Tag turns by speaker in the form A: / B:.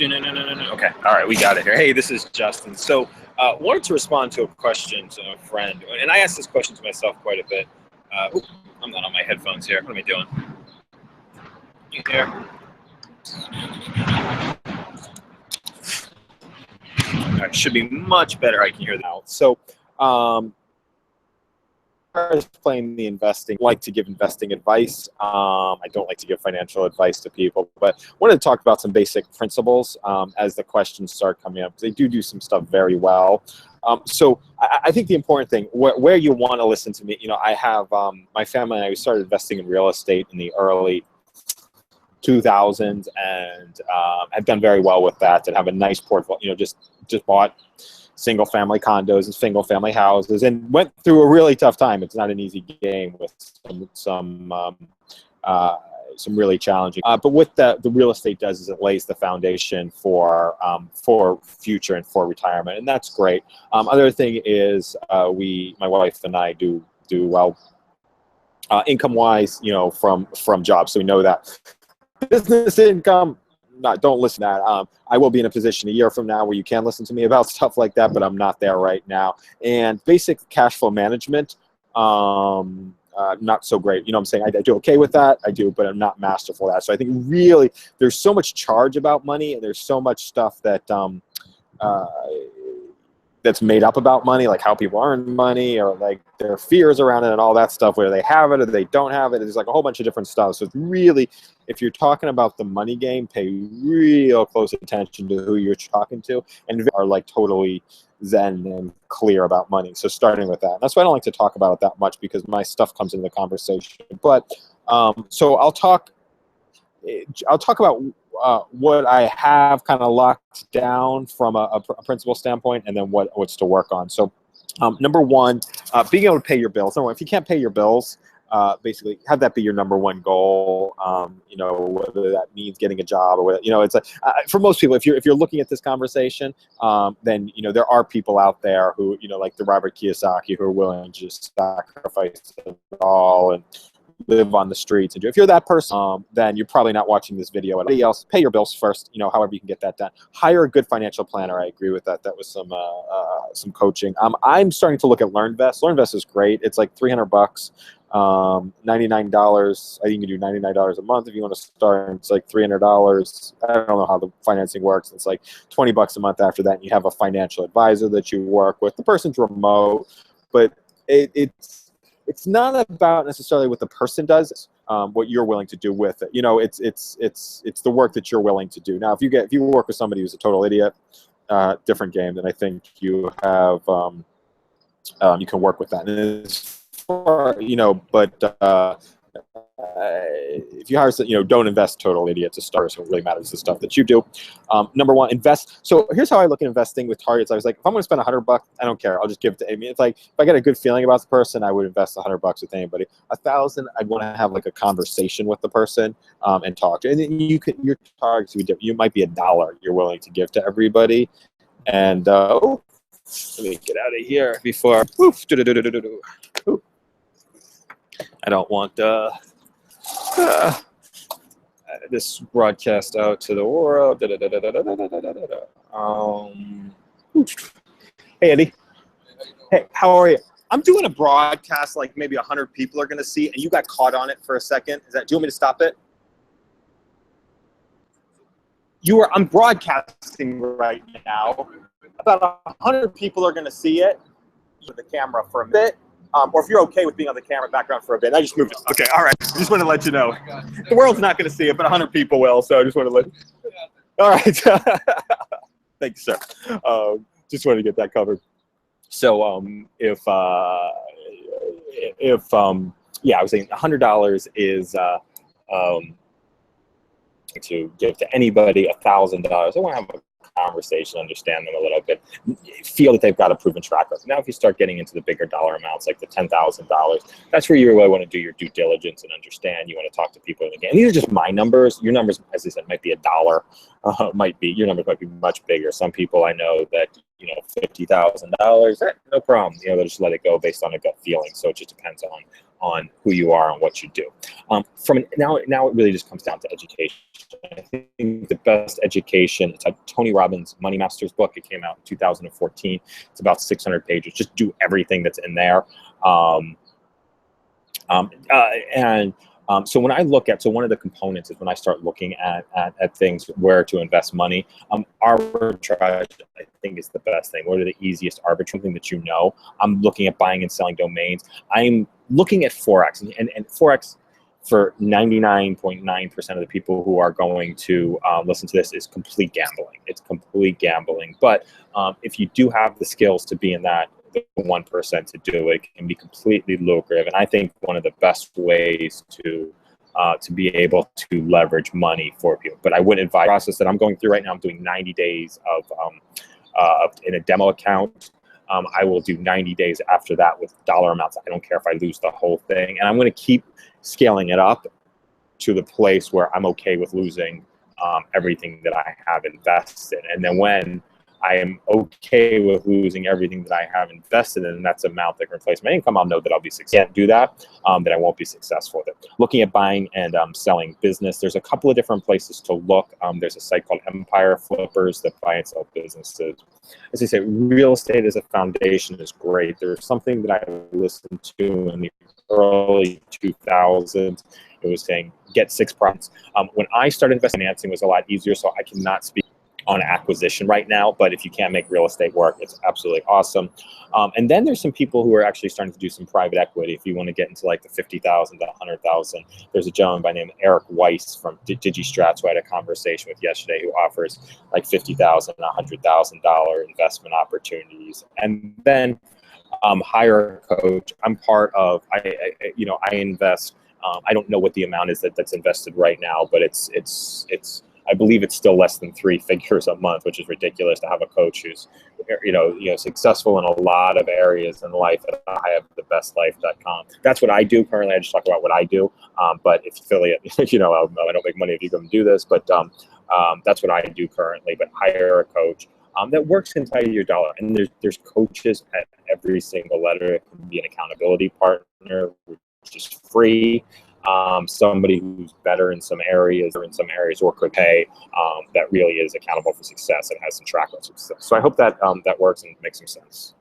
A: Okay, all right, we got it here. Hey, this is Justin. So, wanted to respond to a question to a friend, and I asked this question to myself quite a bit. I'm not on my headphones here. What am I doing? You here? All right, should be much better. I can hear that now. So, as playing the investing, I like to give investing advice. I don't like to give financial advice to people, but wanted to talk about some basic principles as the questions start coming up. They do some stuff very well. So I think the important thing, where you want to listen to me, I have my family and I started investing in real estate in the early 2000s and have done very well with that and have a nice portfolio. Just bought single-family condos and single-family houses, and went through a really tough time. It's not an easy game with some really challenging. But what the real estate does is it lays the foundation for future and for retirement, and that's great. Other thing is my wife and I do well income-wise, from jobs. So we know that business income. Don't listen to that. I will be in a position a year from now where you can listen to me about stuff like that, but I'm not there right now. And basic cash flow management, not so great. You know what I'm saying? I do okay with that. I do, but I'm not masterful at that. So I think really there's so much charge about money, and there's so much stuff that that's made up about money, like how people earn money or like their fears around it and all that stuff, whether they have it or they don't have it. There's like a whole bunch of different stuff. So it's really, if you're talking about the money game, pay real close attention to who you're talking to and are like totally zen and clear about money. So starting with that. That's why I don't like to talk about it that much, because my stuff comes into the conversation. But so I'll talk about what I have kind of locked down from a principal standpoint, and then what's to work on. So number one, being able to pay your bills. Number one, if you can't pay your bills, basically have that be your number one goal. Whether that means getting a job or whether, it's for most people, if you're looking at this conversation, then there are people out there who like the Robert Kiyosaki, who are willing to just sacrifice it all and live on the streets. And if you're that person, then you're probably not watching this video. Anybody else, pay your bills first, however you can get that done. Hire a good financial planner. I agree with that. That was some coaching. I'm starting to look at LearnVest. LearnVest is great. It's like $300, $99. I think you can do $99 a month if you want to start. It's like $300. I don't know how the financing works. It's like $20 a month after that. And you have a financial advisor that you work with. The person's remote, but it's not about necessarily what the person does, what you're willing to do with it. It's the work that you're willing to do. Now, if you work with somebody who's a total idiot, different game. Then I think you have you can work with that. And if you hire, don't invest total idiots to start. So it really matters the stuff that you do. Number one, invest. So here's how I look at investing with targets. I was like, if I'm going to spend $100, I don't care. I'll just give it to. It's like if I get a good feeling about the person, I would invest $100 with anybody. $1,000, I'd want to have like a conversation with the person and talk to. And then your targets would be different. You might be $1 you're willing to give to everybody. And let me get out of here before. I don't want this broadcast out to the world. Hey, Eddie. Hey, how are you? I'm doing a broadcast like maybe 100 people are going to see, and you got caught on it for a second. Do you want me to stop it? I'm broadcasting right now. About 100 people are going to see it. With the camera for a bit. Or if you're okay with being on the camera background for a bit. I just moved it. Okay, all right. I just want to let you know. The world's not going to see it, but 100 people will, so I just want to let you know. All right. Thank you, sir. Just wanted to get that covered. So I was saying $100 is to give to anybody $1,000. I want to have a conversation, understand them a little bit, feel that they've got a proven track record. Now, if you start getting into the bigger dollar amounts, like the $10,000, that's where you really want to do your due diligence and understand. You want to talk to people in the game. These are just my numbers. Your numbers, as I said, might be $1. Your numbers might be much bigger. Some people I know that $50,000, no problem. They'll just let it go based on a gut feeling. So it just depends on who you are and what you do. Now it really just comes down to education. I think the best education, it's like Tony Robbins' Money Masters book. It came out in 2014. It's about 600 pages. Just do everything that's in there. So when I look at, one of the components is when I start looking at things where to invest money, arbitrage, I think, is the best thing. What are the easiest arbitrage, something that you know? I'm looking at buying and selling domains. I'm looking at Forex, and Forex, for 99.9% of the people who are going to listen to this, is complete gambling. It's complete gambling. But if you do have the skills to be in that, the 1% to do it, can be completely lucrative. And I think one of the best ways to be able to leverage money for people. But I would advise the process that I'm going through right now. I'm doing 90 days in a demo account. I will do 90 days after that with dollar amounts. I don't care if I lose the whole thing. And I'm going to keep scaling it up to the place where I'm okay with losing everything that I have invested. And then when I am okay with losing everything that I have invested in, and that's amount that can replace my income, I'll know that I'll be successful. Can't do that, that I won't be successful with it. Looking at buying and selling business, there's a couple of different places to look. There's a site called Empire Flippers that buy and sell businesses. As I say, real estate as a foundation is great. There's something that I listened to in the early 2000s. It was saying, get 6 properties. When I started investing, financing was a lot easier, so I cannot speak on acquisition right now, but if you can't make real estate work, it's absolutely awesome. And then there's some people who are actually starting to do some private equity. If you want to get into like the 50,000 to 100,000, there's a gentleman by the name of Eric Weiss from DigiStrats who I had a conversation with yesterday, who offers like $50,000, $100,000 investment opportunities. And then hire a coach. I'm part of. I invest. I don't know what the amount is that's invested right now, but it's. I believe it's still less than 3 figures a month, which is ridiculous to have a coach who's, successful in a lot of areas in life at IHaveTheBestLife.com. That's what I do currently. I just talk about what I do. But if affiliate, I don't make money if you come do this, but that's what I do currently. But hire a coach that works inside of your dollar. And there's coaches at every single letter. It can be an accountability partner, which is free. Somebody who's better in some areas or could pay, that really is accountable for success and has some track record success. So I hope that that works and makes some sense.